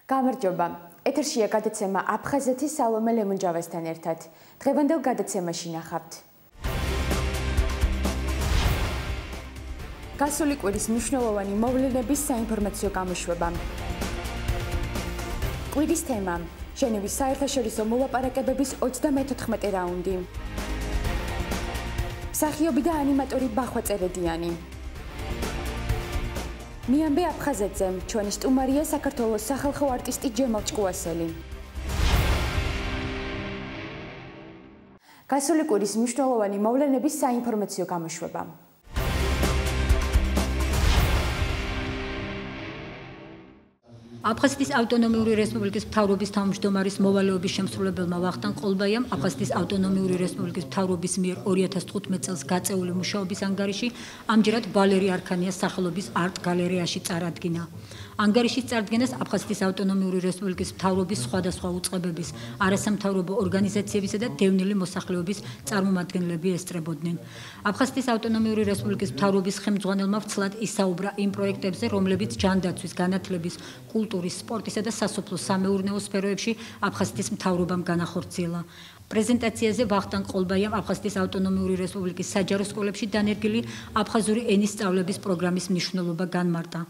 გამარჯობა. ეთერშია გადაცემა აფხაზეთის სალომე ლემონჯავასთან ერთად. დღევანდელ გადაცემაში ნახავთ. გასული კვირის მნიშვნელოვანი მოვლენების საინფორმაციო გამოშვება. კვირის თემა: ჟენევის საერთაშორისო მოლაპარაკებების 34 რაუნდი. მსახიობი და ანიმატორი ბახვა წერედიანი. მიამბე აფხაზეთზე, ჩვენი სტუმარია საქართველოს სახალხო არტისტი ჯემალ ჭკუასელი. გასული კვირის მნიშვნელოვანი მოვლენების საინფორმაციო გამოშვება. აფხაზეთის ავტონომიური რესპუბლიკის მთავრობის თავმჯდომარის მოვალეობის შემსრულებელმა ვახტანგ ყოლბაიამ აფხაზეთის ავტონომიური რესპუბლიკის მთავრობის მიერ 2015 წელს გაწეული მუშაობის ანგარიში ამჯერად ვალერი არქანიას სახელობის არტ გალერეაში წარადგინა. ანგარიშის წარდგენას აფხაზეთის ავტონომიური რესპუბლიკის მთავრობის სხვადასხვა უწყებების, არასამთავრობო ორგანიზაციებისა და დევნილი მოსახლეობის წარმომადგენლები ესწრებოდნენ. აფხაზეთის ავტონომიური რესპუბლიკის მთავრობის ხელმძღვანელმა ვრცლად ისაუბრა იმ პროექტებზე, რომლებიც ჯანდაცვის, განათლების, კულტურის, სპორტისა და სასოფლო-სამეურნეო სფეროებში აფხაზეთის მთავრობამ განახორციელა. პრეზენტაციაზე ვახტანგ ყოლბაიამ აფხაზეთის ავტონომიური რესპუბლიკის საჯარო სკოლებში დანერგილი აფხაზური ენის სწავლების პროგრამის მნიშვნელობა განმარტა.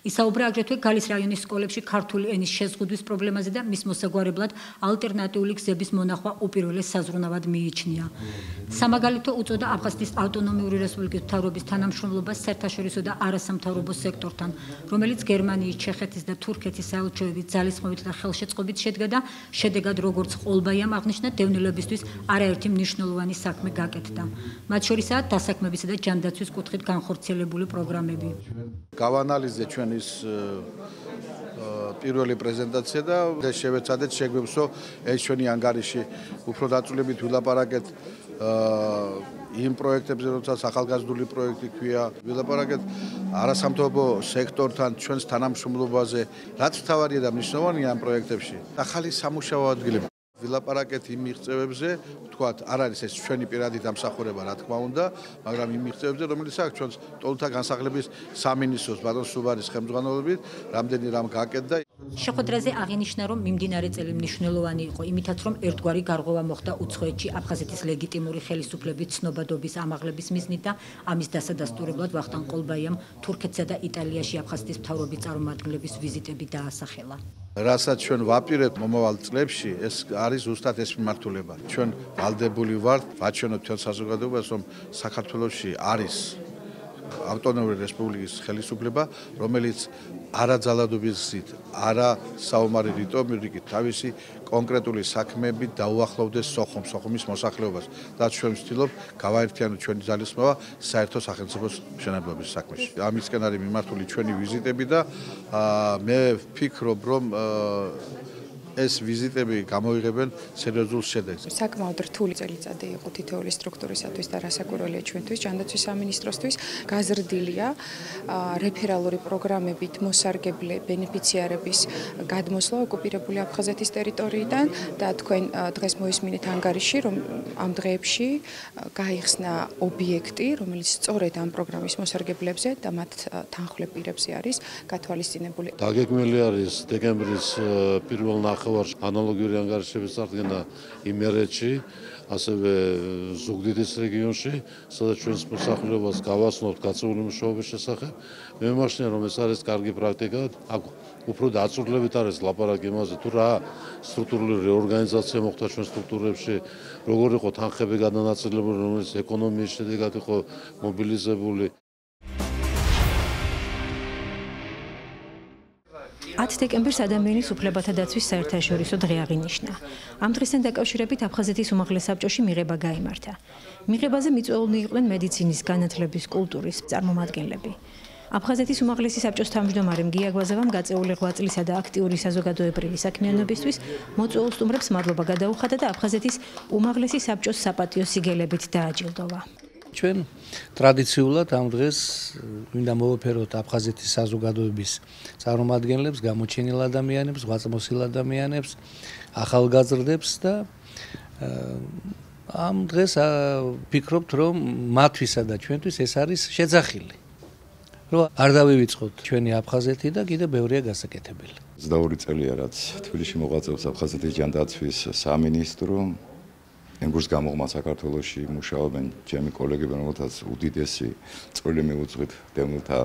ისაუბრა აგრეთვე გალის რაიონის სკოლებში ქართული ენის შეზღუდვის პრობლემაზე და მის მოსაგვარებლად ალტერნატიული გზების მონახვა უპირველეს საზრუნავად მიიჩნია. სამაგალითო უწოდა აფხაზეთის ავტონომიური რესპუბლიკის მთავრობის თანამშრომლობას საერთაშორისო და არასამთავრობო სექტორთან, რომელიც გერმანიის, ჩეხეთის და თურქეთის საელჩოების ძალისხმევით და ხელშეწყობით შედგა და შედეგად, როგორც ყოლბაიამ აღნიშნა, დევნილებისთვის არაერთი მნიშვნელოვანი საქმე გაკეთდა. მათ შორისაა დასაქმებისა და ჯანდაცვის კუთხით განხორციელებული პროგრამები. გავანალიზდე ჩვენ ის პირველი პრეზენტაცია და შევეცადეთ შეგვეცო ეს ჩვენი ანგარიში უფრო დაწვრილებით ვილაპარაკეთ იმ პროექტებზე, როდესაც ახალგაზრდული პროექტი ქვია, ვილაპარაკეთ არასამთავრობო სექტორთან, ჩვენს თანამშრომლობაზე, რაც მთავარია და მნიშვნელოვანია ამ პროექტებში. ახალი სამუშაო ადგილები. ვილაპარაკეთ იმ მიღწევებზე, ვთქვათ, არ არის ეს ჩვენი პირადი დამსახურება, რა თქმა უნდა, მაგრამ იმ მიღწევებზე, რომელიც აქვს ჩვენს ტოლთა განსახლების სამინისტროს ბატონ სუბარის ხელმძღვანელობით, რამდენი რამ გაკეთდა. შეხვედრაზე აღინიშნა, რომ მიმდინარე წელი მნიშვნელოვანი იყო იმითაც, რომ ერთგვარი გარღვევა მოხდა უცხოეთში აფხაზეთის ლეგიტიმური ხელისუფლების ცნობადობის ამაღლების მიზნით და ამის დასადასტურებლად ვახტანგ ყოლბაიამ თურქეთსა და იტალიაში აფხაზეთის მთავრობის წარმომადგენლების ვიზიტები დაასახელა. რასაც ჩვენ ვაპირებთ მომავალ წლებში, ეს არის ზუსტად ეს მიმართულება. ჩვენ ვალდებული ვართ, ვაჩვენოთ ჩვენ საზოგადოებას, რომ საქართველოში არის ავტონომიური რესპუბლიკის ხელისუფლება, რომელიც არაძალადობის გზით, არა საომარი რიტომირიკით თავისი კონკრეტული საქმეებით დაუახლოვდეს სოხუმის მოსახლეობას. და ჩვენ ვცდილობთ გავაერთიანოთ ჩვენი ძალისხმევა საერთო სახელმწიფოს მშენებლობის საქმეში. ამისკენ არის მიმართული ჩვენი ვიზიტები და მე ვფიქრობ, რომ ეს ვიზიტები გამოიღებენ სერიოზულ შედეგს. საკმაოდ რთული წელიწადი იყო თითოეული სტრუქტურისათვის და რასაკვირველია ჩვენთვის, ჯანდაცვის სამინისტროსთვის. გაზრდილია რეფერალური პროგრამებით მოსარგებლე ბენეფიციარების გადმოსვლა ოკუპირებული აფხაზეთის ტერიტორიიდან და თქვენ დღეს მოისმინეთ ანგარიში, რომ ამ დღეებში გაიხსნა ობიექტი, რომელიც სწორედ ამ პროგრამის მოსარგებლებზე და მათ თანხმლებ პირებზე არის გათვალისწინებული. დაგეგმილი არის დეკემბრის პირველ ანალოგიური ანგარიშების წარდგენა იმერეთში, ასევე ზუგდიდის რეგიონში, სადაც ჩვენს მოსახლეობას გავაცნობთ გაწეული მუშაობის შესახებ. მე მიმაჩნია, რომ ეს არის კარგი პრაქტიკა. აქ უფრო დაწვრილებით არის ლაპარაკი იმაზე, თუ რა სტრუქტურული რეორგანიზაცია მოხდა ჩვენ სტრუქტურებში, როგორ იყო თანხები გადანაწილებული, რომელიც ეკონომიის შედეგად იყო მობილიზებული. 10 დეკემბერს ადამიანის უფლებათა დაცვის საერთაშორისო დღე აღინიშნა. ამ დღესთან დაკავშირებით აფხაზეთის უმაღლეს საბჭოში მიღება გაიმართა. მიღებაზე მიწვეულნი იყვნენ მედიცინის, განათლების, კულტურის წარმომადგენლები. აფხაზეთის უმაღლესი საბჭოს თავმჯდომარემ გიაგვაზევამ გაწეული 8 წლისა და აქტიური საზოგადოებრივი საქმიანობისთვის მოწვეულ სტუმრებს მადლობა გადაუხადა და აფხაზეთის უმაღლესი საბჭოს საპატიო სიგელებით დააჯილდოვა. ჩვენ ტრადიციულად ამ დღეს მინდა მოვაფეროთ აფხაზეთის საზოგადოების წარმომადგენლებს, გამოჩენილ ადამიანებს, ღვაწლმოსილ ადამიანებს, ახალგაზრდებს და ამ დღეს ვფიქრობთ, რომ მათვისა და ჩვენთვის ეს არის შეძახილი. რომ არ დავივიწყოთ ჩვენი აფხაზეთი და კიდე ბევრია გასაკეთებელი. 22 წელია რაც თბილისში მოღვაწეობს აფხაზეთის ჯანდაცვის სამინისტრო. ენგურს გამოღმა საქართველოში მუშაობენ ჩემი კოლეგები, რომელთაც უდიდესი წვლილი მიუძღვით დევნილთა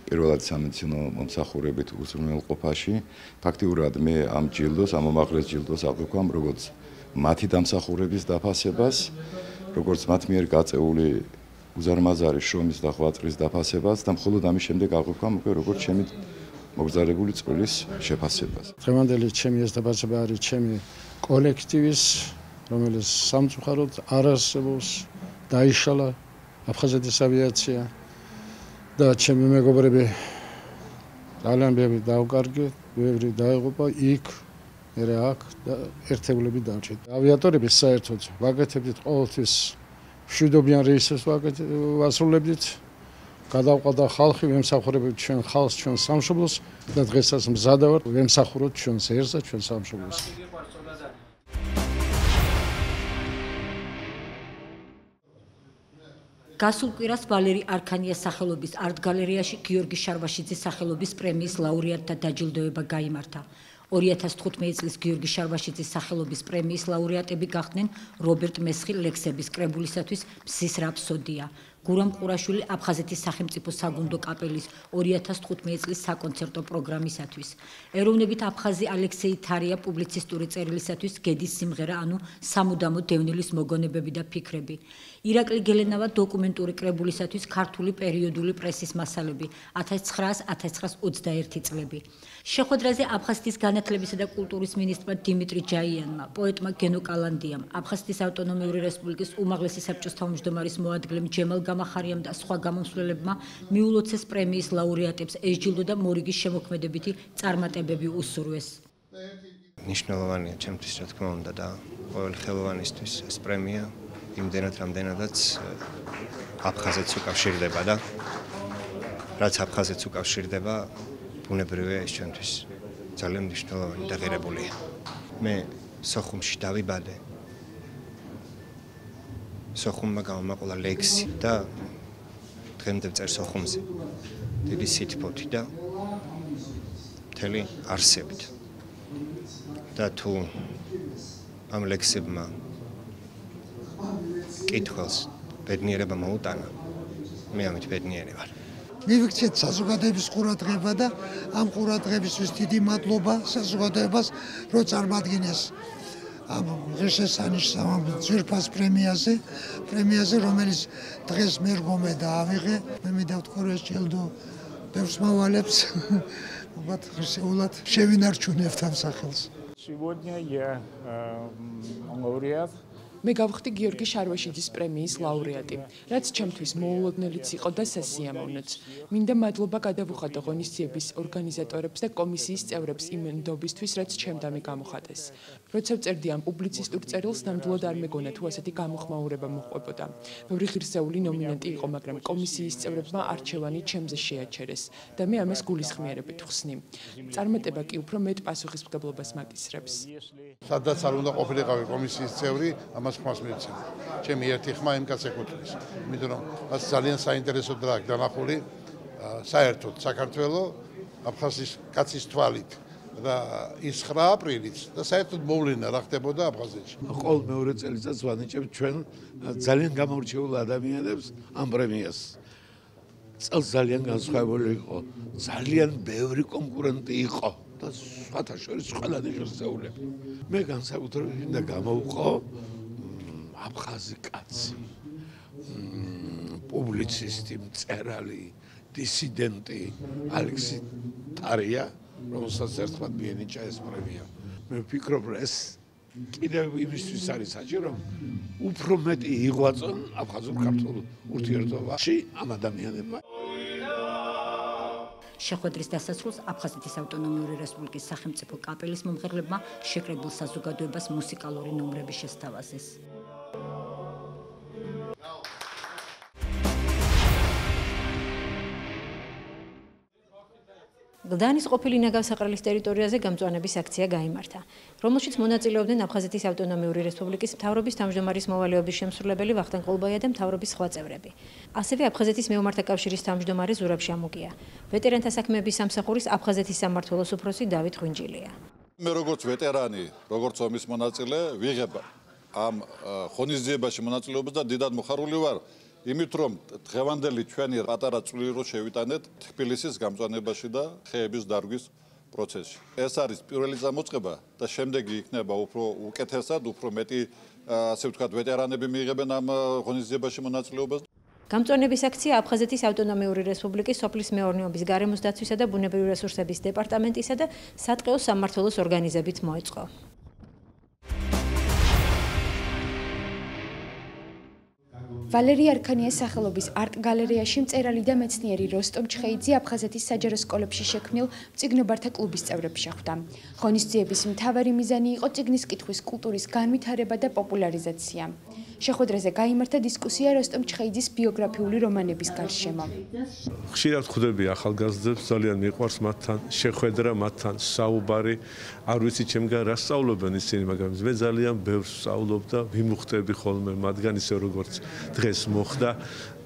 პირველად სამედიცინო მომსახურებით უზრუნველყოფაში. ფაქტიურად მე ამ ჯილდოს, ამ მომაღლეს ჯილდოს აღვიქვამ როგორც მათი დამსახურების დაფასებას, როგორც მათ მიერ გაწეული უზარმაზარი შრომის და ღვაწლის დაფასებას და მხოლოდ ამის შემდეგ აღვიქვამ უკვე როგორც ჩემი მოგზაურებული წვლის შეფასებას. დღევანდელი ჩემი ეს დაფასება არის ჩემი კოლექტივის, რომელიც სამწუხაროდ არ არსებობს, დაიშალა აფხაზეთის ავიაცია და ჩემი მეგობრები ძალიან ბევრი დაუკარგე, ბევრი დაიღუპა იქ, მერე აქ და ერთეულები დარჩეთ. ავიატორები საერთოდ ვაკეთებდით ყოველთვის მშვიდობიან რეისებს ვასრულებდით. გადავყავდა ხალხი, ვემსახურებდით ჩვენ ხალხს, ჩვენ სამშობლოს და დღესაც მზადა ვარ ვემსახუროთ ჩვენს ერს და ჩვენ სამშობლოს. გასულ კვირას ვალერი არქანიას სახელობის არტ-გალერეაში გიორგი შარვაშიძის სახელობის პრემიის ლაურეატთა დაჯილდოება გაიმართა. 2015 წლის გიორგი შარვაშიძის სახელობის პრემიის ლაურეატები გახდნენ რობერტ მესხი ლექსების კრებულისათვის „მსის რაფსოდია“, გურამ ყურაშვილი აფხაზეთის სახელმწიფო საგუნდო კაპელის 2015 წლის საკონცერტო პროგრამისათვის, ეროვნებით აფხაზი ალექსეი თარია პუბლიცისტური წერილისათვის „გედის სიმღერა“, ანუ „სამუდამო დევნილის მოგონებები და ფიქრები“, ირაკლი გელენავა დოკუმენტური კრებულისათვის „ქართული პერიოდული პრესის მასალები 1900-1921 წლები“. შეხვედრაზე აფხაზეთის განათლებისა და კულტურის მინისტრმა დიმიტრი ჯაიანმა, პოეტმა გენო კალანდიამ, აფხაზეთის ავტონომიური რესპუბლიკის უმაღლესი საბჭოს თავმჯდომარის მოადგილემ ჯემალ გამახარიამ და სხვა გამომსვლელებმა მიულოცეს პრემიის ლაურეატებს ეს ჯილდო და მორიგის შემოქმედებითი წარმატებები უსურვეს. ნიშნულოვანია ჩემთვის, რა თქმა უნდა, და ყოველი ხელოვანისთვის ეს პრემია იმდენად რამდენადაც აფხაზეთს უკავშირდება და რაც აფხაზეთს უკავშირდება, ბუნებრივია ის ჩვენთვის ძალიან მნიშვნელოვანი და ღირებულია. მე სოხუმში დავიბადე. სოხუმმა გამომაყოლა ლექსი და დღემდე ვწერ სოხუმზე. დიდი სითბოთი და მთელი არსებით. და თუ ამ ლექსებმა კითხველს ბედნიერება მოუტანა, მე ამით ბედნიერი ვარ. მივიქცეთ საზოგადოების ყურადღება და ამ ყურადღებისთვის დიდი მადლობა საზოგადოებას, რომ წარმატგინეს ამ ღირსშესანიშნავ ძვირფას პრემიაზე, რომელიც დღეს მე რგომე დაავიღე. მე მინდა ვთქვა, რომ ეს ჯილდო ბევრს მავალებს, ალბათ ღირსეულად შევინარჩუნებთ ამ სახელს. Сегодня я лауреат. მე გავხდი გიორგი შარვაშიძის პრემიის ლაურეატი, რაც ჩემთვის მოულოდნელიც იყო და სასიამოვნოც. მინდა მადლობა გადავუხადო ღონისძიების ორგანიზატორებს და კომისიის წევრებს იმ ნდობისთვის, რაც ჩემდამი გამოხატეს. როცა ვწერდი ამ პუბლიცისტურ წერილს, ნამდვილად არ მეგონა თუ ასეთი გამოხმაურება მოჰყვებოდა. ბევრი ღირსეული ნომინანტი იყო, მაგრამ კომისიის წევრებმა არჩევანი ჩემზე შეაჩერეს და მე ამას გულისხმიერებით ვხსნი. წარმატება კი უფრო მეტ პასუხისმგებლობას მაკისრებს. სადაც არ უნდა ყოფილიყავი კომისიის წევრი, ამას ხმას მივცემ. ჩემი ერთი ხმა იმ კაცს ეკუთვნის. იმიტომ რომ მას ძალიან საინტერესო და დანახული საერთოდ საქართველოს აფხაზის კაცის თვალით და ის 9 აპრილიც და საერთოდ მოვლენა რა ხდებოდა აფხაზეთში. ყოველ მეორე წელიწადს ვანიჭებ ჩვენ ძალიან გამორჩეულ ადამიანებს ამ პრემიას. წელს ძალიან განსხვავებული იყო. ძალიან ბევრი კონკურენტი იყო და სხვათა შორის ყველანი შესაძლებელი. მე განსაკუთრებით მინდა გამოვყო აფხაზი კაცი, პუბლიცისტი, მწერალი, დისიდენტი ალექსი თარია, რომელსაც ერთმანეთს მიენიჭა ეს პრემია. მე ვფიქრობ, რომ ეს კიდევ იმისთვის არის საჭირო, რომ უფრო მეტი იღვაწონ აფხაზურ-ქართულ ურთიერთობაში ამ ადამიანებმა. შეხვედრის დასასრულს აფხაზეთის ავტონომიური რესპუბლიკის სახელმწიფო კაპელის მომღერლებმა შეკრებილ საზოგადოებას მუსიკალური ნომრები შესთავაზეს. გლდანის ყოფილი ნაგავსაყრელის ტერიტორიაზე გამწვანების აქცია გაიმართა, რომელშიც მონაწილეობდნენ აფხაზეთის ავტონომიური რესპუბლიკის მთავრობის თავმჯდომარის მოვალეობის შემსრულებელი ვახტანგ ყოლბაია და მთავრობის სხვა წევრები. ასევე აფხაზეთის მეომართა კავშირის თავმჯდომარე ზურაბ შამუგია, ვეტერანთა საქმეების სამსახურის აფხაზეთის სამმართველოს უფროსი დავით ღვინჯილია. მე როგორც ვეტერანი, როგორც ომის მონაწილე, ვიღებ ამ ღონისძიებაში მონაწილეობას და დიდად მოხარული ვარ. იმით რომ დღევანდელი ჩვენი პატარა წვლილი რო შევიტანეთ თბილისის გამწვანებაში და ხეების დარგვის პროცესში. ეს არის პირველი წამოწყება და შემდეგი იქნება უფრო უკეთესად, უფრო მეტი ასე ვთქვათ ვეტერანები მიიღებენ ამ ღონისძიებაში მონაწილეობას. გამწვანების აქცია აფხაზეთის ავტონომიური რესპუბლიკის სოფლის მეურნეობის გარემოს დაცვისა და ბუნებრივი რესურსების დეპარტამენტისა და სატყეო სამმართველოს ორგანიზებით მოეწყო. ვალერი არქანიას სახელობის არტ-გალერეაში მწერალი და მეცნიერი როსტომ ჩხეიძე აფხაზეთის საჯარო სკოლებში შექმნილ მწიგნობართა კლუბის წევრებს შეხვდა. ღონისძიების მთავარი მიზანი იყო წიგნის კითხვის კულტურის განვითარება და პოპულარიზაცია. შეხვედრაზე გაიმართა დისკუსია როსტომ ჩხეიძის ბიოგრაფიული რომანების გარშემო. ხშირად ხვდები ახალგაზრდებს, ძალიან მიყვარს მათთან შეხვედრა, მათთან საუბარი. არ ვიცი ჩემგან რა სწავლობენ ისინი, მაგრამ მე ძალიან ბევრს ვსწავლობ და ვიმუხტები ხოლმე მათგან ისე როგორც დღეს მოხდა.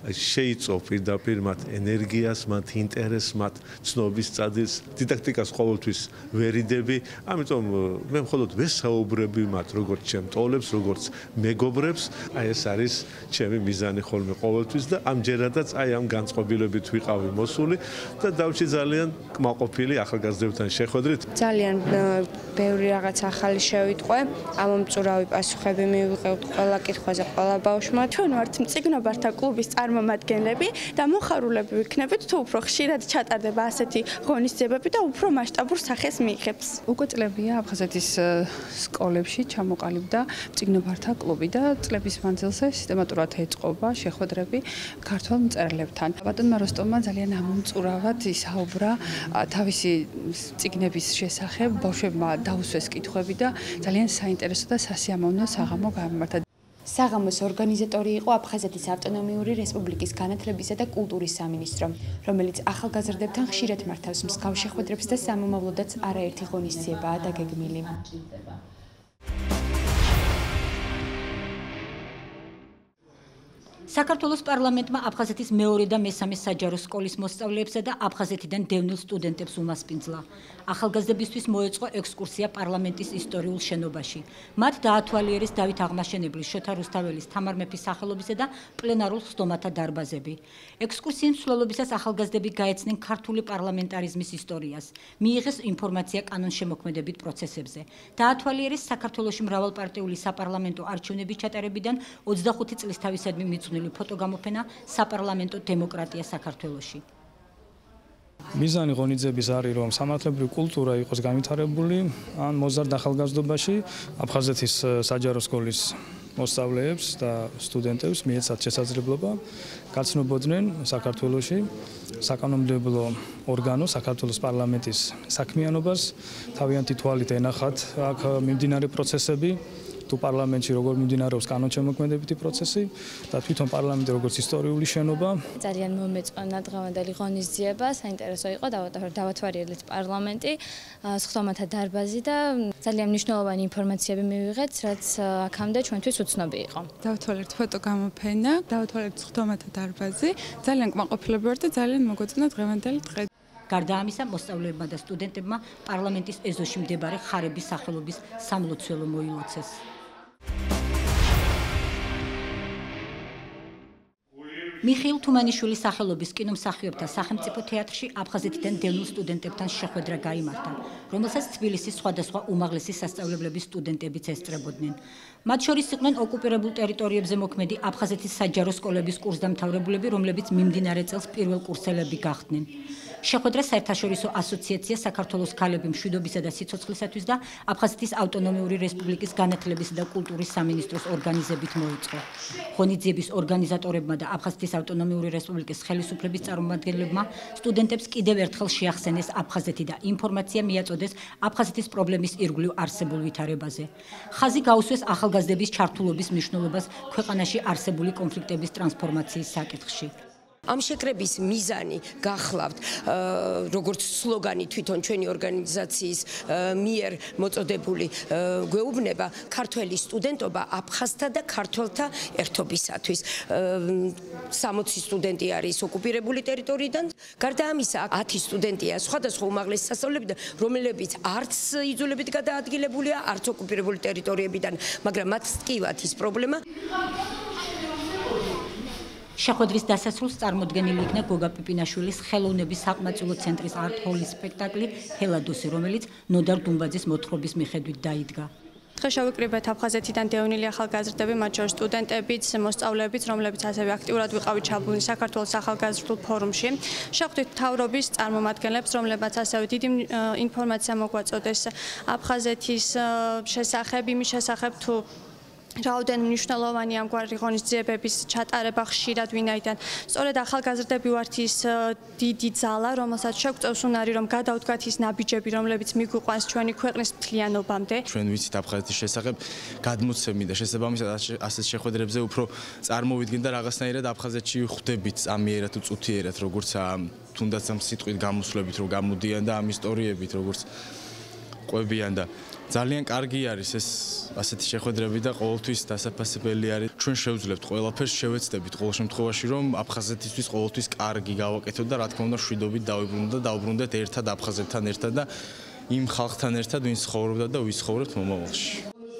შეიწო პირდაპირ მათ ენერგიას, მათ ინტერესს, მათ ცნობის წადილს, დიდაქტიკას ყოველთვის ვერიდები, ამიტომ მე მხოლოდ ვესაუბრები მათ, როგორც ჩემ ტოლებს, როგორც მეგობრებს, აი ეს არის ჩემი მიზანი ხოლმე ყოველთვის და ამჯერადაც აი ამ განწყობილებით ვიყავი მოსული და დავჭი ძალიან კმაყოფილი ახალგაზრდებთან შეხვედრით. ძალიან ბევრი რაღაც ახალი შევიტყვე, ამომწურავი პასუხები მივიღებთ ყველა კითხვაზე, ყველა ბავშვმა. ჩვენ ვართ მწიგნობართა კლუბის წარმომადგენლები და მოხარულები ვიქნებით თუ უფრო ხშირად ჩატარდება ასეთი ღონისძიებები და უფრო მასშტაბურ სახეს მიიღებს. უკვე წლებია აფხაზეთის სკოლებში ჩამოყალიბდა მწიგნობართა კლუბი და წლების მანძილზე სისტემატურად ეწყობა შეხვედრები ქართველ მწერლებთან. ბატონმა როსტომმა ძალიან ამომწურავად ისაუბრა თავისი წიგნების შესახებ, ბავშვებმა დაუსვეს კითხვები და ძალიან საინტერესო და სასიამოვნო საღამო გაიმართა. საღამოს ორგანიზატორი იყო აფხაზეთის ავტონომიური რესპუბლიკის განათლებისა და კულტურის სამინისტრო, რომელიც ახალგაზრდებთან ხშირად მართავს მსგავს შეხვედრებს და სამომავლოდაც არაერთი ღონისძიებაა დაგეგმილი. საქართველოს პარლამენტმა აფხაზეთის მეორე და მესამე საჯარო სკოლის მოსწავლეებსა და აფხაზეთიდან დევნილ სტუდენტებს უმასპინძლა. ახალგაზრდებისთვის მოეწყო ექსკურსია პარლამენტის ისტორიულ შენობაში. მათ დაათვალიერეს დავით აღმაშენებლის, შოთა რუსთაველის, თამარ მეფის სახელობისა და პლენარულ ხსდომათა დარბაზები. ექსკურსიის მსვლელობისას ახალგაზრდები გაეცნენ ქართული პარლამენტარიზმის ისტორიას, მიიღეს ინფორმაცია კანონშემოქმედებით პროცესებზე. დაათვალიერეს საქართველოში მრავალპარტიული საპარლამენტო არჩევნების ჩატარებიდან 25 წლის თავისადმი მიწვნილი ფოტოგამოფენა საპარლამენტო დემოკრატია საქართველოში. მიზანი ღონისძიების არის, რომ სამართლებრივი კულტურა იყოს განვითარებული ან მოზარდ ახალგაზრდობაში აფხაზეთის საჯარო სკოლის მოსწავლეებს და სტუდენტებს მიეცათ შესაძლებლობა გაცნობოდნენ საქართველოში საკანონმდებლო ორგანო საქართველოს პარლამენტის საქმიანობას, თავიანთი თვალით ენახათ აქ მიმდინარე პროცესები. თუ პარლამენტში როგორ მიმდინარეობს კანონშემოქმედებითი პროცესი და თვითონ პარლამენტი როგორც ისტორიული შენობა. ძალიან მომეწონა დღევანდელი ღონისძიება, საინტერესო იყო, დავათვალიერეთ პარლამენტი, სხდომათა დარბაზი და ძალიან მნიშვნელოვანი ინფორმაციები მივიღეთ, რაც აქამდე ჩვენთვის უცნობი იყო. დავათვალიერეთ ფოტოგამოფენა, დავათვალიერეთ სხდომათა დარბაზი, ძალიან კმაყოფილები ვარ და ძალიან მოგეწონა დღევანდელი დღე. გარდა ამისა, მოსწავლეებმა და სტუდენტებმა პარლამენტის ეზოში მდებარე ხარების სახელობის სამლოცველო მოილოცეს. მიხეილ თუმანიშვილის სახელობის კინომსახიობთა სახელმწიფო თეატრში აფხაზეთიდან დევნილ სტუდენტებთან შეხვედრა გაიმართა, რომელსაც თბილისის სხვადასხვა უმაღლესი სასწავლებლების სტუდენტებიც ესწრებოდნენ. მათ შორის იყვნენ ოკუპირებულ ტერიტორიებზე მოქმედი აფხაზეთის საჯარო სკოლების კურსდამთავრებულები, რომლებიც მიმდინარე წელს პირველ კურსელები გახდნენ. შეხვედრა საერთაშორისო ასოციაცია საქართველოს ქალები მშვიდობისა და სიცოცხლისათვის და აფხაზეთის ავტონომიური რესპუბლიკის განათლებისა და კულტურის სამინისტროს ორგანიზებით მოეწყო. ღონისძიების ორგანიზატორებმა და აფხაზეთის ავტონომიური რესპუბლიკის ხელისუფლების წარმომადგენლებმა სტუდენტებს კიდევ ერთხელ შეახსენეს აფხაზეთი და ინფორმაცია მიაწოდეს აფხაზეთის პრობლემის ირგვლივ არსებულ ვითარებაზე. ხაზი გაუსვეს ახალგაზრდების ჩართულობის მნიშვნელობას ქვეყანაში არსებული კონფლიქტების ტრანსფორმაციის საკითხში. ამ შეკრების მიზანი გახლავთ როგორც სლოგანი თვითონ ჩვენი ორგანიზაციის მიერ მოწოდებული გვეუბნება ქართველი სტუდენტობა აფხაზთა და ქართველთა ერთობისათვის 60 სტუდენტი არის ოკუპირებული ტერიტორიიდან გარდა ამისა 10 სტუდენტია სხვადასხვა უმაღლესი სასწავლებელიდან რომლებიც არც იძულებით გადაადგილებულია არც ოკუპირებული ტერიტორიებიდან მაგრამ მათ სკივათ ის პრობლემა შეხვედრის დასასრულს წარმოდგენილი იქნა გოგა პიპინაშვილის ხელოვნების საყმაწვილო ცენტრის არტ-ჰოლის სპექტაკლი ჰელადოსი, რომელიც ნოდარ დუმბაძის მოთხრობის მიხედვით დაიდგა. დღეს შევიკრიბეთ აფხაზეთიდან დევნილი ახალგაზრდები, მათ შორის სტუდენტებიც, მოსწავლეებიც, რომლებიც ასევე აქტიურად ვიყავით ჩაბმული საქართველოს ახალგაზრდულ ფორუმში. შევხვდით მთავრობის წარმომადგენლებს, რომლებმაც ასევე დიდი ინფორმაცია მოგვაწოდეს აფხაზეთის შესახებ, იმის შესახებ თუ რაოდენ მნიშვნელოვანი ამგვარი ღონისძიებების ჩატარება ხშირად ვინაიდან სწორედ ახალგაზრდები ვართ ის დიდი ძალა, რომელსაც შეგვწევს უნარი რომ გადავდგათ ის ნაბიჯები, რომლებიც მიგვიყვანს ჩვენი ქვეყნის მთლიანობამდე. ჩვენ ვიცით აფხაზეთის შესახებ გადმოცემი და შესაბამისად ასეთ შეხვედრებზე უფრო წარმოვიდგენ და რაღაცნაირად აფხაზეთში ხვდებით წამიერად თუ წუთიერად, როგორც თუნდაც ამ სიტყვით გამოსვლებით რომ გამოდიან და ამ ისტორიებით როგორც ყვებიან და ძალიან კარგი არის ეს ასეთი შეხვედრები და ყოველთვის დასაფასებელი არის. ჩვენ შევძლებთ ყველაფერს, შევეცდებით ყოველ შემთხვევაში რომ აფხაზეთისთვის ყოველთვის კარგი გავაკეთოთ და რა თქმა უნდა შვიდობით დავუბრუნდეთ ერთად აფხაზეთთან ერთად და იმ ხალხთან ერთად ვინც ცხოვრობდა და ვისხოვრებთ მომავალში.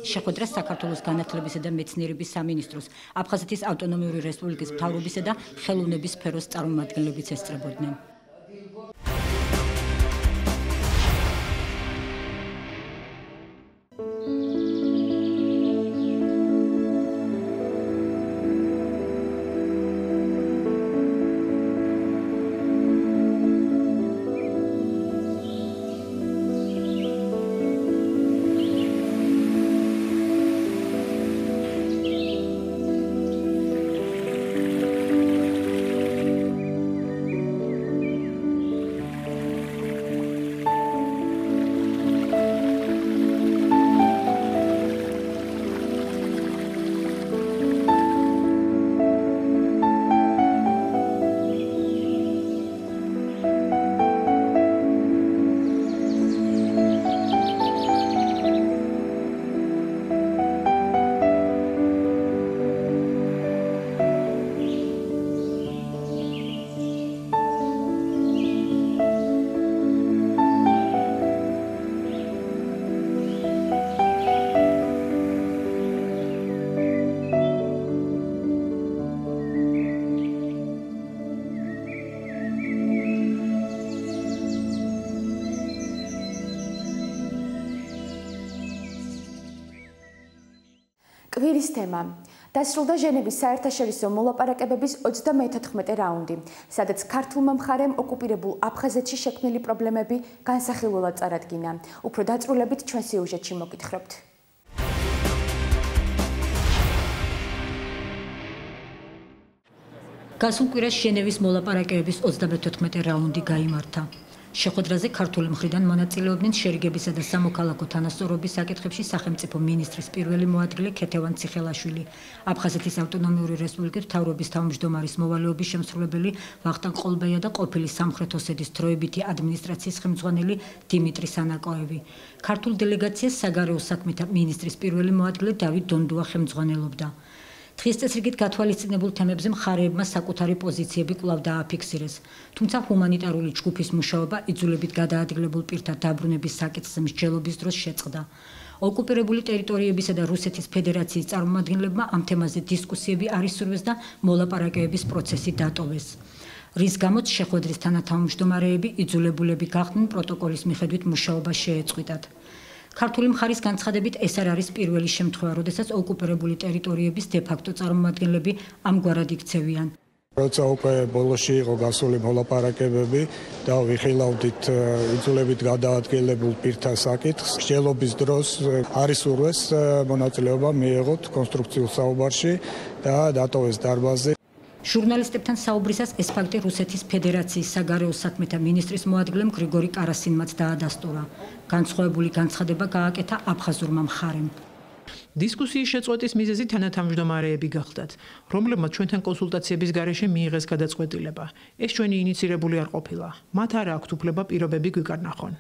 შეხვედრას საქართველოს განათლებისა და მეცნიერების სამინისტროს, აფხაზეთის ავტონომიური რესპუბლიკის მთავრობისა და ხელოვნების სფეროს წარმომადგენლებიც ესწრებოდნენ. კვირის თემა. დასრულდა ჟენევის საერთაშორისო მოლაპარაკებების 34 რაუნდი, სადაც ქართულმა მხარემ ოკუპირებულ აფხაზეთში შექმნილი პრობლემები განსახილველად წარადგინა. უფრო დაწვრილებით ჩვენ სიუჟეტში მოგითხრობთ. გასულ კვირას ჟენევის მოლაპარაკებების 34 რაუნდი გაიმართა. შეხვედრაზე ქართული მხრიდან მონაწილეობდნენ შერიგებისა და სამოქალაქო თანასწორობის საკითხებში სახელმწიფო მინისტრის პირველი მოადგილე ქეთევან ციხელაშვილი, აფხაზეთის ავტონომიური რესპუბლიკის მთავრობის თავმჯდომარის მოვალეობის შემსრულებელი ვახტანგ ყოლბეია და ყოფილი სამხრეთ ოსეთის დროებითი ადმინისტრაციის ხელმძღვანელი დიმიტრი სანაკოევი. ქართულ დელეგაციას საგარეო საქმეთა მინისტრის პირველი მოადგილე დავით დონდუა ხელმძღვანელობდა. დღის წესრიგით გათვალისწინებულ თემებზე მხარეებმა საკუთარი პოზიციები კვლავ დააფიქსირეს, თუმცა ჰუმანიტარული ჯგუფის მუშაობა იძულებით გადაადგილებულ პირთა დაბრუნების საკითხზე მსჯელობის დროს შეწყდა. ოკუპირებული ტერიტორიებისა და რუსეთის ფედერაციის წარმომადგენლებმა ამ თემაზე დისკუსიები არ ისურვეს და მოლაპარაკებების პროცესი დატოვეს. რის გამოც შეხვედრის თანათავმჯდომარეები იძულებულები გახდნენ პროტოკოლის მიხედვით მუშაობა შეეწყვიტათ. ქართული მხარის განცხადებით ეს არ არის პირველი შემთხვევა, როდესაც ოკუპირებული ტერიტორიების დე-ფაქტო წარმომადგენლები ამგვარად იქცევიან. როცა უკვე ბოლოში იყო გასული მოლაპარაკებები და ვიხილავდით იძულებით გადაადგილებულ პირთა საკითხს, მსჯელობის დროს არის ურვეს მონაწილეობა მიეღოთ კონსტრუქციულ საუბარში და დატოვეს დარბაზი. ჟურნალისტებთან საუბრისას ეს ფაქტი რუსეთის ფედერაციის საგარეო საქმეთა მინისტრის მოადგილემ გრიგორი კარასინმაც დაადასტურა. განსხვავებული განცხადება გააკეთა აფხაზურმა მხარემ. დისკუსიის შეწყვეტის მიზეზი თანათავმჯდომარეები გახდათ, რომლებმაც ჩვენთან კონსულტაციების გარეშე მიიღეს გადაწყვეტილება. ეს ჩვენი ინიცირებული არ ყოფილა. მათ არ აქვთ უფლება პირობები გვიკარნახონ.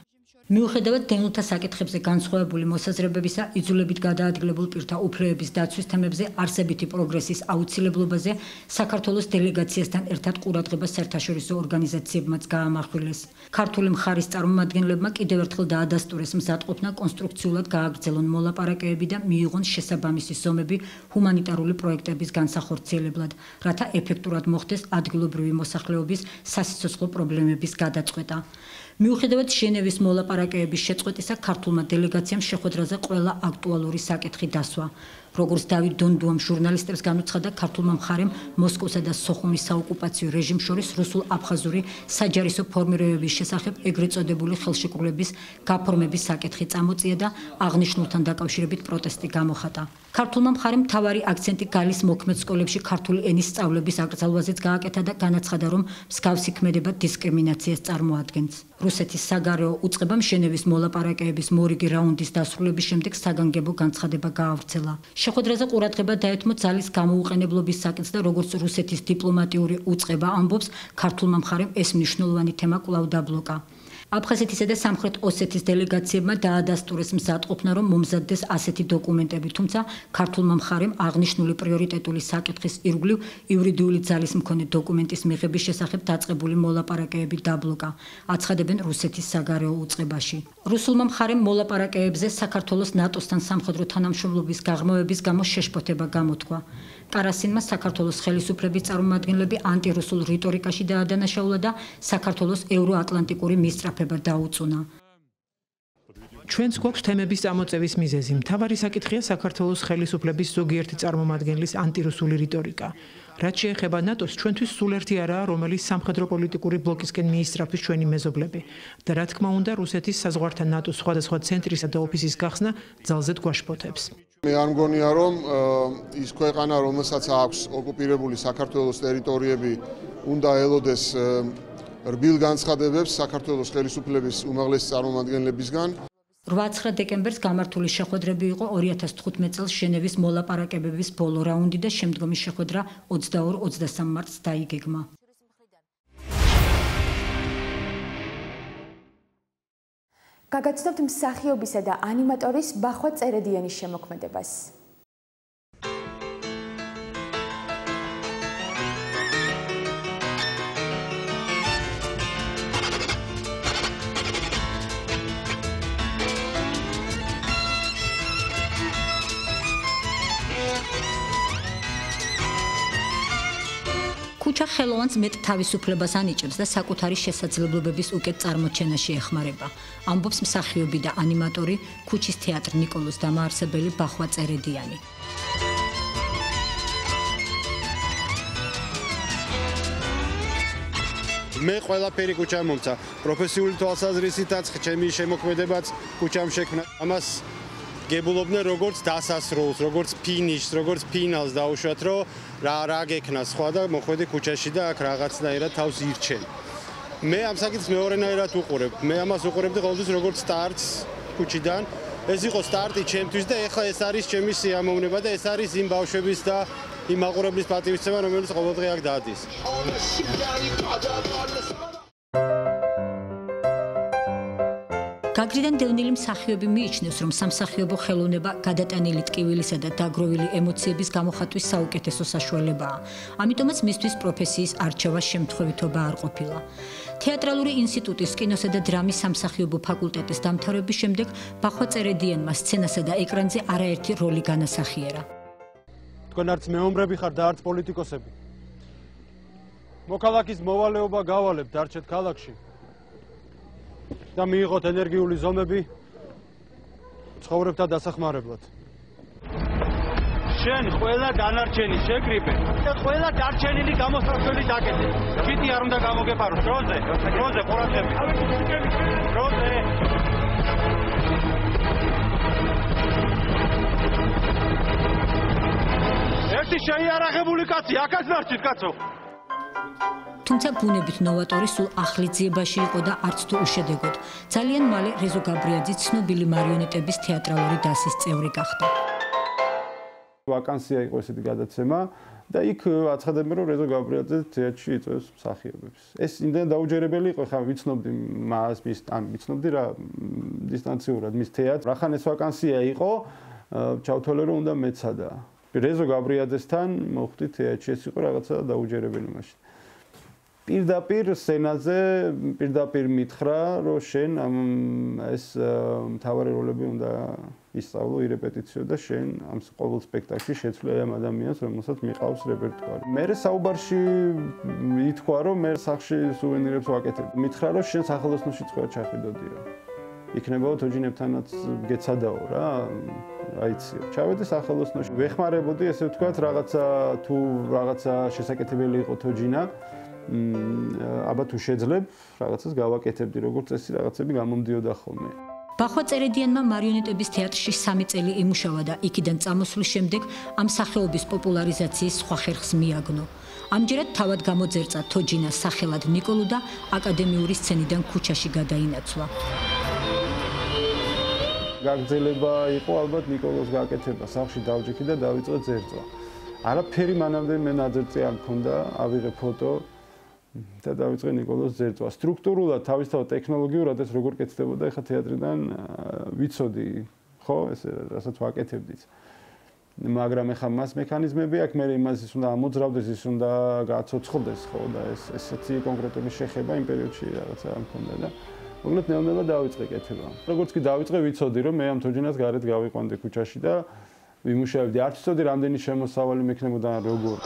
მიუხედავად დევნილთა საკითხებზე განსხვავებული მოსაზრებებისა, იძულებით გადაადგილებულ პირთა უფლებების დაცვის თემებზე არსებითი პროგრესის აუცილებლობაზე საქართველოს დელეგაციასთან ერთად ყურადღება საერთაშორისო ორგანიზაციებმაც გაამახვილეს. ქართული მხარის წარმომადგენლებმა კიდევ ერთხელ დაადასტურეს მზადყოფნა კონსტრუქციულად გააგრძელონ მოლაპარაკებები და მიიღონ შესაბამისი ზომები ჰუმანიტარული პროექტების განსახორციელებლად, რათა ეფექტურად მოხდეს ადგილობრივი მოსახლეობის სასიცოცხლო პრობლემების გადაწყვეტა. მიუხედავად ჟენევის მოლაპარაკებების შეწყვეტისა, ქართულმა დელეგაციამ შეხვედრაზე ყველა აქტუალური საკითხი დასვა. როგორც დავით დონდუამ ჟურნალისტებს განუცხადა, ქართულმა მხარემ მოსკოვსა და სოხუმის საოკუპაციო რეჟიმს შორის რუსულ-აფხაზური საჯარისო ფორმირებების შესახებ ეგრეთ წოდებული ხელშეკრულების გაფორმების საკითხი წამოწია და აღნიშნულთან დაკავშირებით პროტესტი გამოხატა. ქართულმა მხარემ მთავარი აქცენტი გალის მოქმედ სკოლებში ქართული ენის სწავლების აკრძალვაზეც გააკეთა და განაცხადა, რომ მსგავსი ქმედება დისკრიმინაციას წარმოადგენს. რუსეთის საგარეო უწყებამ ჟენევის მოლაპარაკებების მორიგი რაუნდის დასრულების შემდეგ საგანგებო განცხადება გაავრცელა. შეხვედრაზე ყურადღება დაეთმო ძალის გამოუყენებლობის საკითხს და როგორც რუსეთის დიპლომატიური უწყება ამბობს, ქართულმა მხარემ ეს მნიშვნელოვანი თემა კვლავ დაბლოკა. აფხაზეთისა და სამხრეთ ოსეთის დელეგაციებმა დაადასტურეს მზადყოფნა, რომ მომზადდეს ასეთი დოკუმენტები, თუმცა ქართულმა მხარემ აღნიშნული პრიორიტეტული საკითხის ირგვლივ იურიდიული ძალის მქონე დოკუმენტის მიღების შესახებ დაწყებული მოლაპარაკებები დაბლოკა, აცხადებენ რუსეთის საგარეო უწყებაში. რუსულმა მხარემ მოლაპარაკებებზე საქართველოს ნატოსთან სამხედრო თანამშრომლობის გაღრმავების გამო შეშფოთება გამოთქვა. კარასინმა საქართველოს ხელისუფლების წარმომადგენლები ანტირუსულ რიტორიკაში დაადანაშაულა და საქართველოს ევროატლანტიკური მისწრაფება დაუწუნა. ჩვენც გვაქვს თემების წამოწევის მიზეზი. მთავარი საკითხია საქართველოს ხელისუფლების ზოგიერთი წარმომადგენლის ანტირუსული რიტორიკა. რაც შეეხება ნატოს, ჩვენთვის სულ ერთი არაა, რომელიც სამხედრო პოლიტიკური ბლოკისკენ მიისწრაფვის ჩვენი მეზობლები და რა თქმა უნდა, რუსეთის საზღვართან ნატოს სხვადასხვა ცენტრისა და ოფისის გახსნა ძალზედ გვაშფოთებს. მე არ მგონია, რომ ის ქვეყანა, რომელსაც აქვს ოკუპირებული საქართველოს ტერიტორიები, უნდა ელოდეს რბილ განცხადებებს საქართველოს ხელისუფლების უმაღლესი წარმომადგენლებისგან. 8-9 დეკემბერს გამართული შეხვედრები იყო 2015 წელს ჟენევის მოლაპარაკებების ბოლო რაუნდი და შემდგომი შეხვედრა 22-23 მარტს დაიგეგმა. გაგაცნობთ მსახიობისა და ანიმატორის ბახვა წერედიანის შემოქმედებას. ქუჩა ხელოვანს მეტ თავისუფლებას ანიჭებს და საკუთარი შესაძლებლობების უკეთ წარმოჩენაში ეხმარება. ამბობს მსახიობი და ანიმატორი ქუჩის თეატრ ნიკოლოს დამაარსებელი ბახვა წერედიანი. მე ყველაფერი ქუჩამ მომცა. პროფესიული თვალსაზრისითაც ჩემი შემოქმედებაც ქუჩამ შექმნა. ამას გებულობდნენ როგორც დასასრულს, როგორც ფინიშს, როგორც ფინალს დაუშვათ, რომ რა გექნა სხვა და მოხვედი ქუჩაში და აქ რაღაცნაირად თავს ირჩენ. მე ამ საკითხს მეორენაირად უყურებ. მე ამას უყურებდი ყოველთვის როგორც სტარტს ქუჩიდან. ეს იყო სტარტი ჩემთვის და ეხლა ეს არის ჩემი სიამოვნება და ეს არის იმ ბავშვების და იმ მაყურებლის პატივისცემა, რომელიც ყოველდღე აქ დადის. გაგრიდან დევნილი მსახიობი მიიჩნევს, რომ სამსახიობო ხელოვნება გადატანილი ტკივილისა და დაგროვილი ემოციების გამოხატვის საუკეთესო საშუალებაა. ამიტომაც მისთვის პროფესიის არჩევა შემთხვევითობა არ ყოფილა. თეატრალური ინსტიტუტის კინოსა და დრამის სამსახიობო ფაკულტეტის დამთავრების შემდეგ ბახვა წერედიანმა სცენასა და ეკრანზე არაერთი როლი განასახიერა. თქვენ არც მეომრები ხართ და არც პოლიტიკოსები. მოქალაქის მოვალეობა გავალებთ დარჩეთ ქალაქში. და მიიღოთ ენერგიული ზომები ცხოვრებთან დასახმარებლად. შენ ყველა დანარჩენი შეკრიბე და ყველა დარჩენილი გამოსასვლელი დაკეთე. კიტი არ უნდა გამოგეპაროს დროზე, ყურადღებით. დროზე. ერთი შეიარაღებული კაცი, აქაც ნარჩით კაცო. თუმცა ბუნებით ნოვატორი სულ ახლი ძიებაში იყო და არც თუ უშედეგოდ. ძალიან მალე რეზო გაბრიაძე ცნობილი მარიონეტების თეატრალური დასის წევრი გახდა. ვაკანსია იყო ესეთი გადაცემა და იქ აცხადებენ რომ რეზო გაბრიაძე თეატრში იწვევს მსახიობებს. ეს იმდენ დაუჯერებელი იყო, ხა ვიცნობდი მას, ვიცნობდი რა დისტანციურად მის თეატრს. რახან ეს ვაკანსია იყო, ჩავთვალე რომ უნდა მეცადა. რეზო გაბრიაძესთან მოხვდი თეატრში, ეს იყო რაღაცა დაუჯერებელი მაშინ. პირდაპირ სცენაზე პირდაპირ მითხრა რომ შენ ეს მთავარი როლები უნდა ისწავლო ირეპეტიციო და შენ ამ ყოველ სპექტაკლში შეცვლე ამ ადამიანს რომელსაც მიყავს რეპერტუარი. მე საუბარში ითქვა რომ მე სახში სუვენირებს ვაკეთებ. მითხრა რომ შენ სახელოსნოში წვეა ჩახვიდოდიო. იქნებაო თოჯინებთანაც გეცადაო რა. აიცი. ჩავედი სახელოსნოში. ვეხმარებოდი ესე ვთქვათ რაღაცა შესაკეთებელი იყო თოჯინა. აბა თუ შეძლებ რაღაცას გავაკეთებდი როგორც წესი რაღაცები გამომდიოდა ხოლმე. ბახვა წერედიანმა მარიონეტების თეატრში 3 წელი იმუშავა და იქიდან წამოსვლის შემდეგ ამ სახეობის პოპულარიზაციის სხვა ხერხს მიაგნო. ამჯერად თავად გამოძერწა თოჯინას სახელად ნიკოლუ და აკადემიური სცენიდან ქუჩაში გადაინაცვლა. გაგრძელება იყო ალბათ ნიკოლოს გაკეთება, სახლში დავჯექი და დავიწყე ძერწვა. არაფერი მანამდე მე ნაძერწი არ მქონდა, ავიღე ფოტო და დავიწყე ნიკოლოს ძერწვა. სტრუქტურულად თავისთავად ტექნოლოგიურად ეს როგორ კეთდებოდა, ეხლა თეატრიდან ვიცოდი, ხო, ესე რასაც ვაკეთებდით. მაგრამ ეხლა მას მექანიზმები აქვს, მე იმას ის უნდა ამოძრავდეს, ის უნდა გააცოცხლდეს, ხო, და ესეთი კონკრეტული შეხება იმ პერიოდში რაღაცა არ მქონდა და მოკლედ ნელ-ნელა დავიწყე კეთება. როგორც კი დავიწყე, ვიცოდი რომ მე ამ თოჯინას გარეთ გავიყვანდი ქუჩაში და ვიმუშავებდი. არ ვიცოდი რამდენი შემოსავალი მექნებოდა როგორ.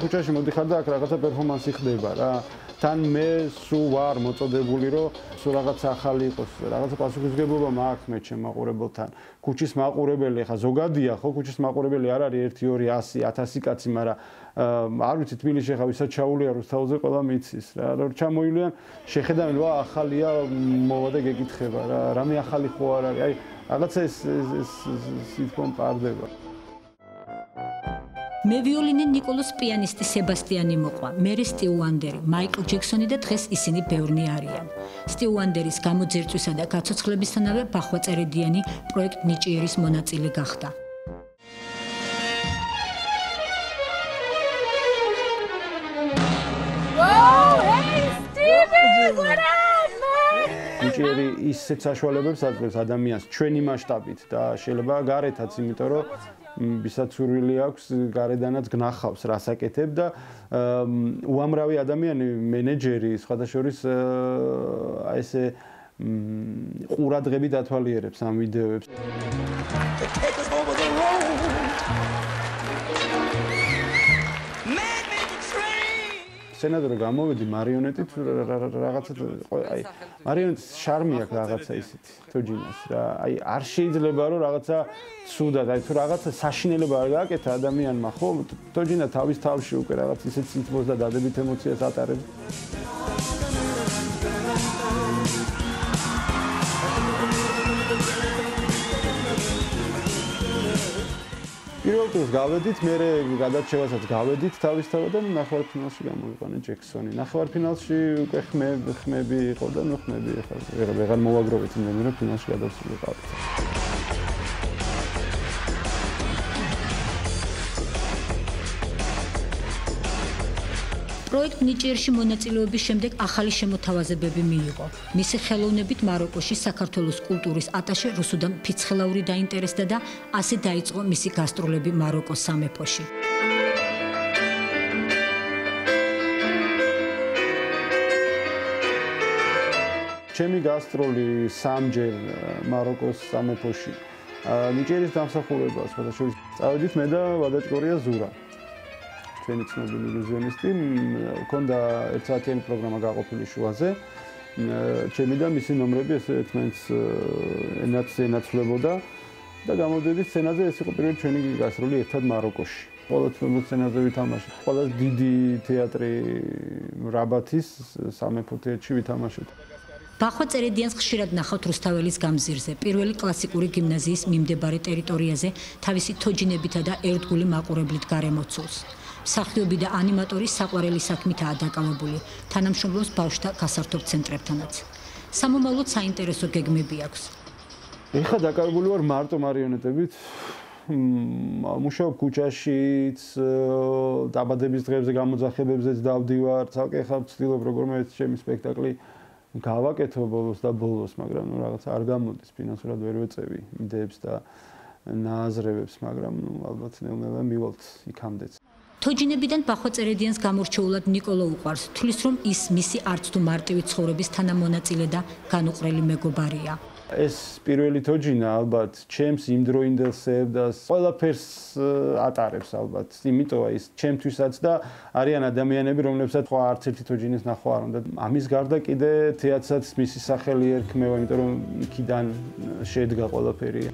ქუჩაში მოდიხარ და აქ რაღაცა პერფორმანსი ხდება რა. თან მე სულ ვარ მოწოდებული რომ სულ რაღაცა ახალი იყოს, რაღაცა პასუხისმგებლობა მაქვს მე ჩემ მაყურებელთან. ქუჩის მაყურებელი ხა ზოგადია ხო, ქუჩის მაყურებელი არ არის 1 2 100 1000 კაცი, მაგრამ არ ვიცი თბილისში ხა ვისაც ჩაულია რუსთავზე ყველა მიცის რა. რომ ჩამოილიან შეხედავენ ვა ახალია მოვა და გეკითხება რა. რამე ახალი ხო არ არის. აი რაღაცა ეს სიტყვა პარდება. მე ვიოლინე ნიკოლოს პიანისტი სებასტიანი მოყვა, მერე სტივ უანდერი, მაიკლ ჯექსონი და დღეს ისინი ბევრნი არიან. სტივ უანდერის გამოძერწვისა და გაცოცხლებისთანავე ბახვა წერედიანი პროექტ ნიჭიერის მონაწილე გახდა. ნიჭიერი ისეთ საშუალებებს აძლევს ადამიანს ჩვენი მასშტაბით და შეიძლება გარეთაც, იმიტომ რომ ვისაც სურვილი აქვს გარედანაც გნახავს რას აკეთებ და უამრავი ადამიანი მენეჯერი სხვადასხვის აი ესე ყურადღებით ათვალიერებს ამ ვიდეოებს. სცენაზე რომ გამოვედი მარიონეტით რაღაცა აი მარიონეტის შარმი აქვს რაღაცა ისეთი თოჯინას რა აი არ შეიძლება რომ რაღაცა ცუდად აი თუ რაღაცა საშინელება არ გააკეთა ადამიანმა ხო თოჯინა თავის თავში უკვე რაღაც ისეთ სიტყვას და დადებით ემოციას ატარებს. პირველ დღეს გავედით, მე გადარჩევასაც გავედით თავისთავად და ნახევარფინალში გამოვიყვანე ჯექსონი. ნახევარფინალში უკვე ხმები იყო და ნუ ხმები ეხლა ვეღარ მოვაგროვეთ იმდენი რომ ფინალში გადავსულიყავით. პროექტ ნიჭიერში მონაწილეობის შემდეგ ახალი შემოთავაზებები მიიღო. მისი ხელოვნებით მაროკოში საქართველოს კულტურის ატაშე რუსუდან ფიცხელაური დაინტერესდა და ასე დაიწყო მისი გასტროლები მაროკოს სამეფოში. ჩემი გასტროლი სამჯერ მაროკოს სამეფოში. ნიჭიერის დამსახურება სხვადასხვა წავედით მე და ვადაჭკორია ზურა. ჩვენი ცნობილი ილუზიონისტი, მქონდა ერთსაათიანი პროგრამა გაყოფილი შუაზე. ჩემი და მისი ნომრები ესე ერთმანეთს ენაცვლებოდა და გამოდიოდი სცენაზე, ეს იყო პირველი ჩვენი გასტროლი ერთად მაროკოში. ყველა ცნობილ სცენაზე ვითამაშეთ. ყველა დიდი თეატრი რაბათის სამეფო თეატრში ვითამაშეთ. ბახვა წერედიანს ხშირად ნახავთ რუსთაველის გამზირზე, პირველი კლასიკური გიმნაზიის მიმდებარე ტერიტორიაზე, თავისი თოჯინებითა და ერთგული მაყურებლით გარემოცულს. მსახიობი და ანიმატორი საყვარელი საქმითაა დაკავებული, თანამშრომლობს ბავშვთა გასართობ ცენტრებთანაც. სამომავლოდ საინტერესო გეგმები აქვს. ეხლა დაკავებული ვარ მარტო მარიონეტებით. მუშაობ ქუჩაშიც, დაბადების დღეებზე გამოძახებებზეც დავდივარ. ცალკე ხარ ვცდილობ როგორმე ჩემი სპექტაკლი გავაკეთო ბოლოს, მაგრამ რაღაც არ გამოდის, ფინანსურად ვერ ვეწევი იდეებს და ნააზრევებს, მაგრამ ალბათ ნელ-ნელა მივალთ იქამდეც. თოჯინებიდან ბახვა წერედიანს გამორჩეულად ნიკოლო უყვარს, თulis რომ ის მისი არც თუ მარტივი ცხოვრების თანამონაწილე და განუყრელი მეგობარია. ეს პირველი თოჯინა ალბათ ჩემს იმდროინდელ სევდას ყველაფერს ატარებს ალბათ. იმიტომ ის ჩემთვისაც და არიან ადამიანები, რომლებსაც ხო არც ერთი თოჯინის ნახვა არ უნდა. ამის გარდა კიდე თეატრსაც მისი სახელი ერქმევა, იმიტომ რომ იქიდან შედგა ყველაფერი.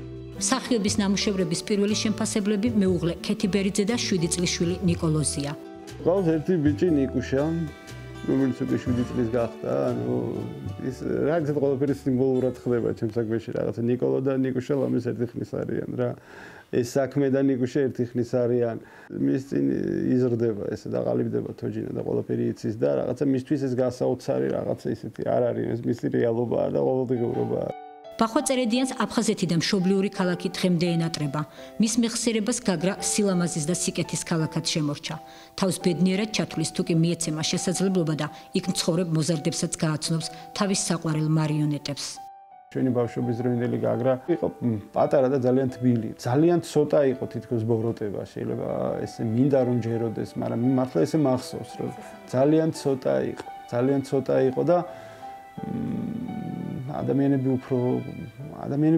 მსახიობის ნამუშევრების პირველი შემფასებლები მეუღლე ქეთი ბერიძე და 7 წლის შვილი ნიკოლოზია. ყავს ერთი ბიჭი ნიკუშა, რომელიც უკვე 7 წლის გახდა, ანუ ის რაღაცა ყველაფერი სიმბოლურად ხდება ჩემს საქმეში, რაღაცა ნიკოლო და ნიკუშა ლამის ერთი ხნის არიან რა. ეს საქმე და ნიკუშა ერთი ხნის არიან. მის წინ იზრდება ესე და ყალიბდება თოჯინა და ყველაფერი იცის და რაღაცა მისთვის ეს გასაოცარი რაღაცა ისეთი არ არის, ეს მისი რეალობაა და ყოველდღიურობაა. ბახვა წერედიანს აფხაზეთი და მშობლიური ქალაქი დღემდე ენატრება. მის მეხსიერებას გაგრა სილამაზის და სიკეთის ქალაქად შემორჩა. თავს ბედნიერად ჩათვლის თუ კი მიეცემა შესაძლებლობა და იქ მცხოვრებ მოზარდებსაც გააცნობს თავის საყვარელ მარიონეტებს. ჩვენი ბავშვობის დროინდელი გაგრა იყო პატარა და ძალიან თბილი. ძალიან ცოტა იყო თითქოს ბოროტება, შეიძლება ესე მინდა რომ ჯეროდეს, მაგრამ მართლა ესე მახსოვს რომ ძალიან ცოტა იყო და ადამიანები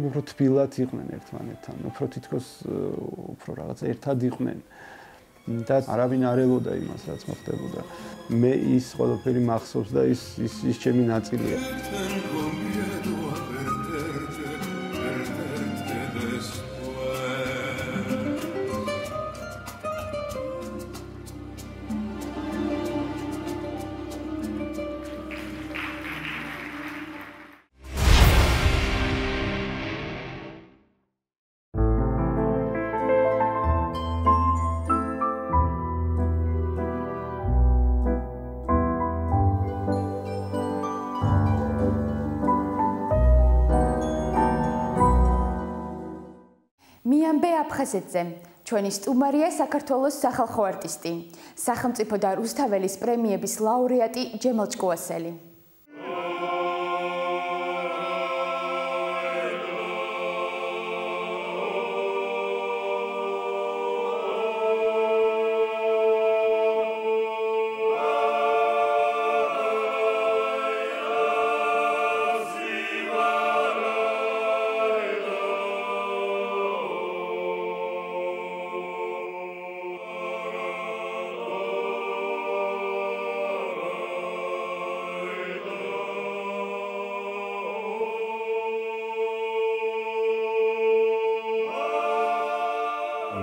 უფრო თბილად იყვნენ ერთმანეთთან, უფრო თითქოს უფრო რაღაცა ერთად იყვნენ. და არავინ არ ელოდა იმას, რაც მოხდებოდა. მე ის ყველაფერი მახსოვს და ის ჩემი ნაწილია. აფხაზეთზე ჩვენი სტუმარია საქართველოს სახალხო არტისტი, სახელმწიფო და რუსთაველის პრემიების ლაურეატი ჯემალ ჭკუასელი.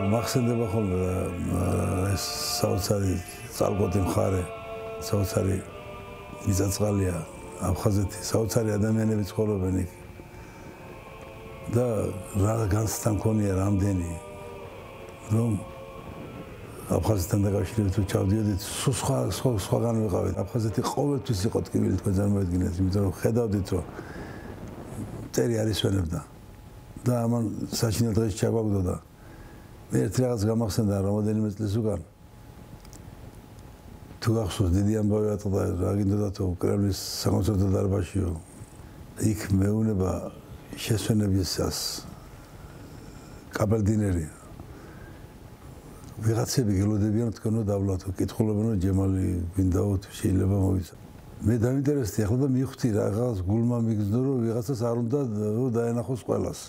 მახსენდება ხოლმე ეს საოცარი წალკოტი მხარე, საოცარი მიწა-წყალია აფხაზეთი, საოცარი ადამიანები ცხოვრობენ იქ. და რა განცდა მქონია რამდენი რომ აფხაზეთთან დაკავშირებით თუ ჩავდიოდით, სხვაგან ვიყავით. აფხაზეთი ყოველთვის იყო ტკივილი, თქვენ წარმოედგინეთ, იმიტომ რომ ხედავდით რომ წერი არ ისვენებდა და ამან საჩინო დღეს ჩაგვაგდოდა. მე ერთი რაღაც გამახსენდა რამოდენიმე წლის უკან. თუ გახსოვს დიდი ამბავი ატყდა რა გინდოდა თუ კრემლის საკონცერტო დარბაზშიო. იქ მეუნება შესვენებისას კაბერდინერი ვიღაცები გელოდებიან თქვენო დავლათო, კითხულობენ ჯემალი გვინდაო თუ შეიძლება მოვიცა. მე დაინტერესდი ახლა და მივხვდი რაღაც გულმა მიგზნო რომ ვიღაცას არ უნდა დაენახოს ყველას.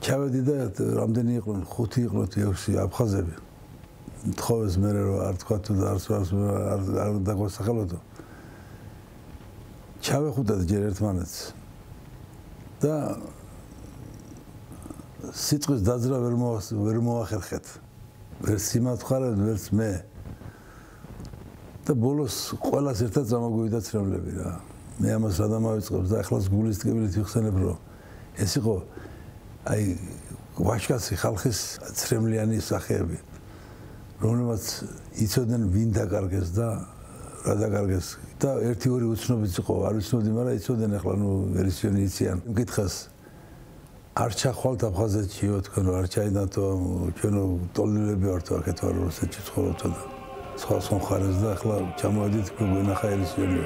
ჩავედი და რამდენი იყვნენ, 5 იყვნენ, 6 აფხაზები. თხოვეს მე რომ არ თქვა თუ არ დაგვასახელოდო. ჩავეხუტეთ ჯერ ერთმანეთს. და სიტყვის დაძრა ვერ მოახერხეთ. ვერ სიმათქარეთ, ვერც მე. და ბოლოს ყველას ერთად წამოგვივიდა ცრემლები რა. მე ამას რა დამავიწყებს და ახლაც გულის ტკივილით ვიხსენებ რომ ეს იყო აი ვაჟკაცი ხალხის ცრემლიანი სახეები, რომლებიც იცოდნენ ვინ დაკარგეს და რა დაკარგეს. და 1-2 უცნობიც იყო, არ ვიცნობდი, მაგრამ იცოდნენ ახლა ნუ ვერსიონი იციან. მკითხეს არ ჩახვალთ აფხაზეთშიო თქვენ არ ჩაიდანთო ჩვენო ტოლილები ვართ აქეთ ვარ რუსეთში ცხოვრობთ და სხვა მხარეს და ახლა ჩამოვედით გვენახა ერისიონი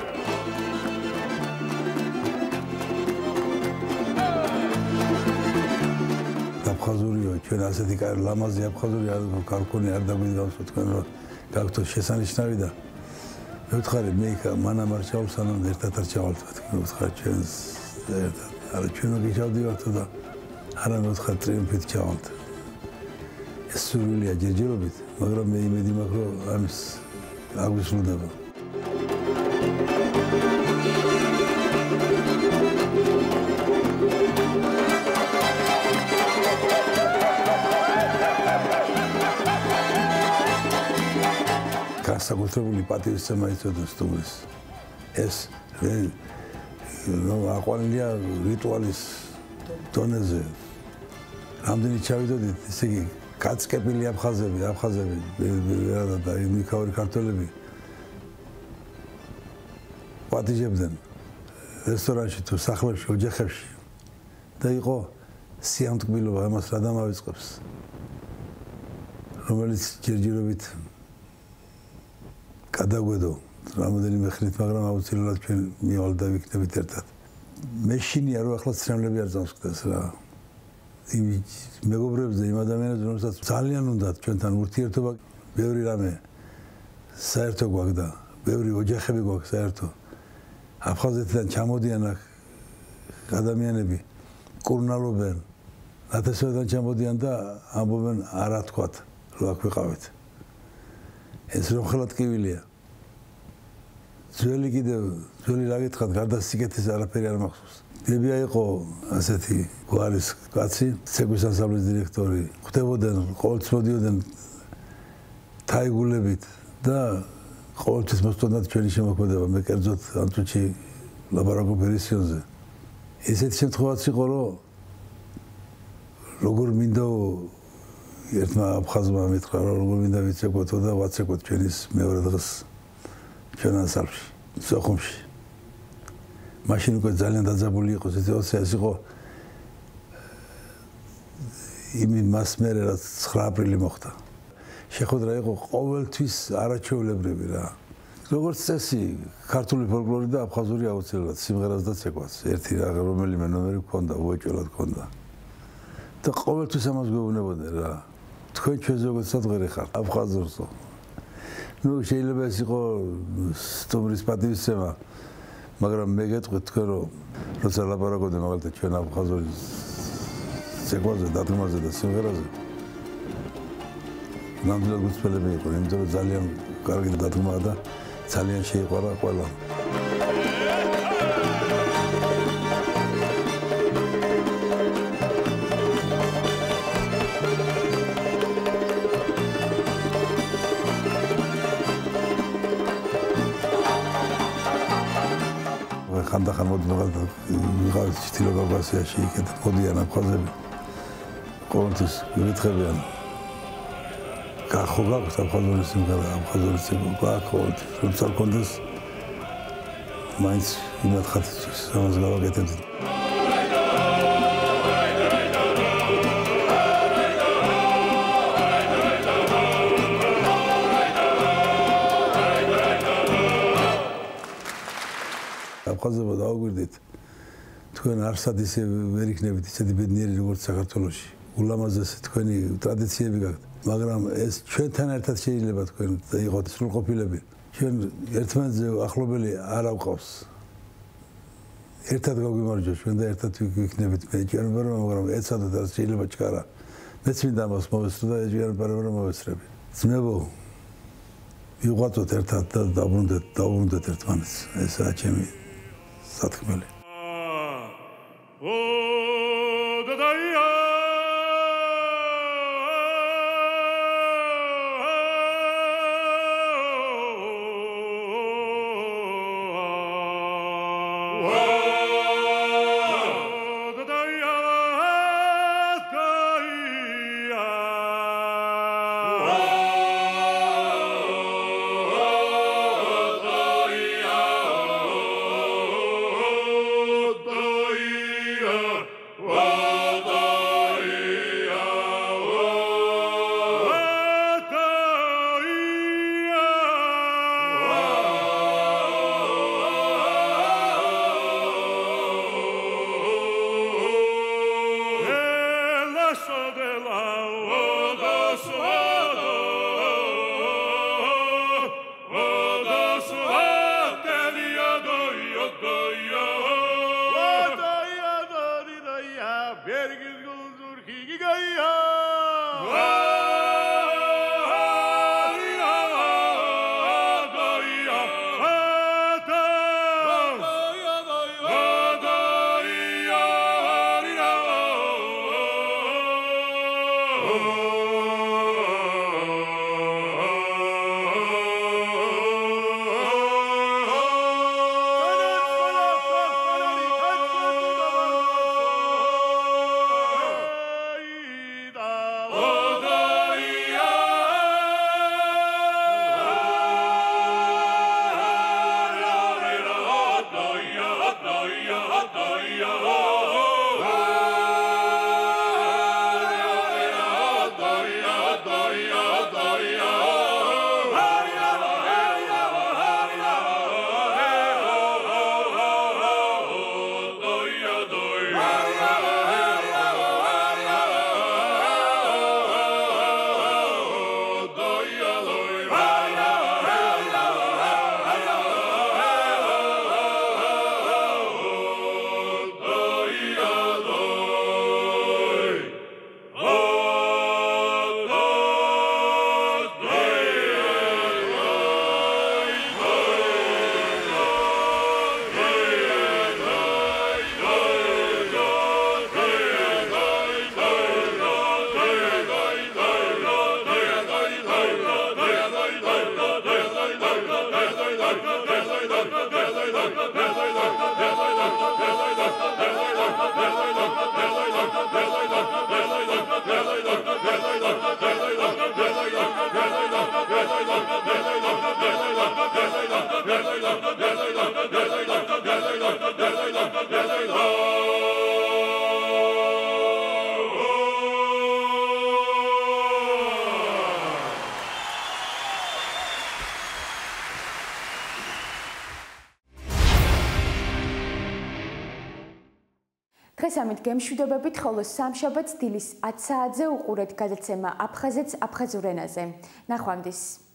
აფხაზურიო ჩვენ ასეთი ლამაზი აფხაზური არ გარკონი არ დაგვიდგავს თქვენ რომ გაგვთო შესანიშნავი და მევთხარი მე მანამ არ ჩავალ სანამ ერთად არ ჩავალთ მევთხარი ჩვენს ერთად არა ჩვენო გიჩავდივართ და არა მევთხარ ტრიუმფით ჩავალთ ეს სურვილია ჯერჯერობით მაგრამ მე იმედი მაქვს რომ ამის აგვისრულდება განსაკუთრებული პატივისცემა იწვევდა სტუმრის ეს აყვანილია რიტუალის დონეზე რამდენი ჩავიდოდით ესე იგი კაცკეპილი აფხაზები და მიქაური ქართველები პატიჟებდნენ რესტორანში თუ სახლებში ოჯახებში და იყო სიამტკბილობა ამას რა დამავიწყებს რომელიც ჯერჯერობით გადაგვედო რამოდენიმე ხნით მაგრამ აუცილებლად ჩვენ მივალ და ვიქნებით ერთად მეშინია რომ ახლა ცრემლები არ წავსკდეს რა იმ მეგობრებზე იმ ადამიანებზე რომელსაც ძალიან უნდათ ჩვენთან ურთიერთობა ბევრი რამე საერთო გვაქვს და ბევრი ოჯახები გვაქვს საერთო აფხაზეთიდან ჩამოდიან აქ ადამიანები კურნალობენ ნათესავებიდან ჩამოდიან და ამბობენ არა თქვათ რომ აქ ვიყავით ეს რომ ხელა ტკივილია ძველი რა გითხრათ გარდა სიკეთის არაფერი არ მახსოვს დებია იყო ასეთი გვარის კაცი ცეკვის ანსამბლის დირექტორი ხვდებოდნენ ყოველთვის მოდიოდნენ თაიგულებით და ყოველთვის მოსწონდათ ჩვენი შემოქმედება მე კერძოდ ამ წუთში ლაპარაკობ ერისიონზე ესეთი შემთხვევაც იყო რომ როგორ მინდა ერთმა აფხაზმა მითხრა რომ როგორ მინდა ვიცეკვოთო და ვაცეკვოთ ჩვენის მეორე დღეს ჩვენ ანსამბლში სოხუმში მაშინ უკვე ძალიან დაძაბული იყო სიტუაცია ეს იყო იმის მასმერე რაც 9 აპრილი მოხდა შეხვედრა იყო ყოველთვის არაჩვეულებრივი რა როგორც წესი ქართული ფოლკლორი და აფხაზური აუცილებლად სიმღერას და ცეკვას ერთი რა რომელიმე ნომერი გქონდა უეჭველად გქონდა და ყოველთვის ამას გვეუბნებოდნენ რა თქვენ ჩვენზე როგორც სადღერი ხართ აფხაზურსო ну შეიძლება ეს იყო სტუმრის პატივისცემა მაგრამ მე გეტყვით თქვენ რომ როცა ლაპარაკობდნენ მაგალითად ჩვენ აფხაზური ცეკვაზე დადგმაზე და სიმღერაზე ნამდვილად გულწრფელები იყო იმიტომ რომ ძალიან კარგი დადგმაა და ძალიან შეიყვარა ყველა ხანდახან მოდიდნენ ვიღავით ჩtildeო კავკასიაში იქეთ მოდიან აფხაზები ყოველთვის მითხრებიან გახო გაქვს აფხაზური სიმღერა აფხაზური ცეკვა გაქვს როცა კონდეს მაინც იმათ ხათისთვის ამას გავაკეთებთ აფხაზებო დაუგვირდით თქვენ არსად ისე ვერ იქნებით ისეთი ბედნიერი როგორც საქართველოში ულამაზესი თქვენი ტრადიციები გაქვთ მაგრამ ეს ჩვენთან ერთად შეიძლება თქვენ იყოთ სრულყოფილები ჩვენ ერთმანეთზე ახლობელი არ ავყავს ერთად გავგვიმარჯვოთ ჩვენ და ერთად ვიქნებით მე ჯერმერო მაგრამ ეცადოთ რა შეიძლება ჩქარა მეც მინდა ამას მოვესწრო და ეს ჯერმერო მოვესწრები ძმებო ვიყვაწოთ ერთად და დაუბრუნდეთ ერთმანეთს ესაა ჩემი სათქმელი Yeah. დღეს ამით გემშვიდობებით, ხოლო სამშაბათს დილის 10 საათზე უყურეთ გადაცემა აფხაზეთს აფხაზურ ენაზე. ნახვამდის.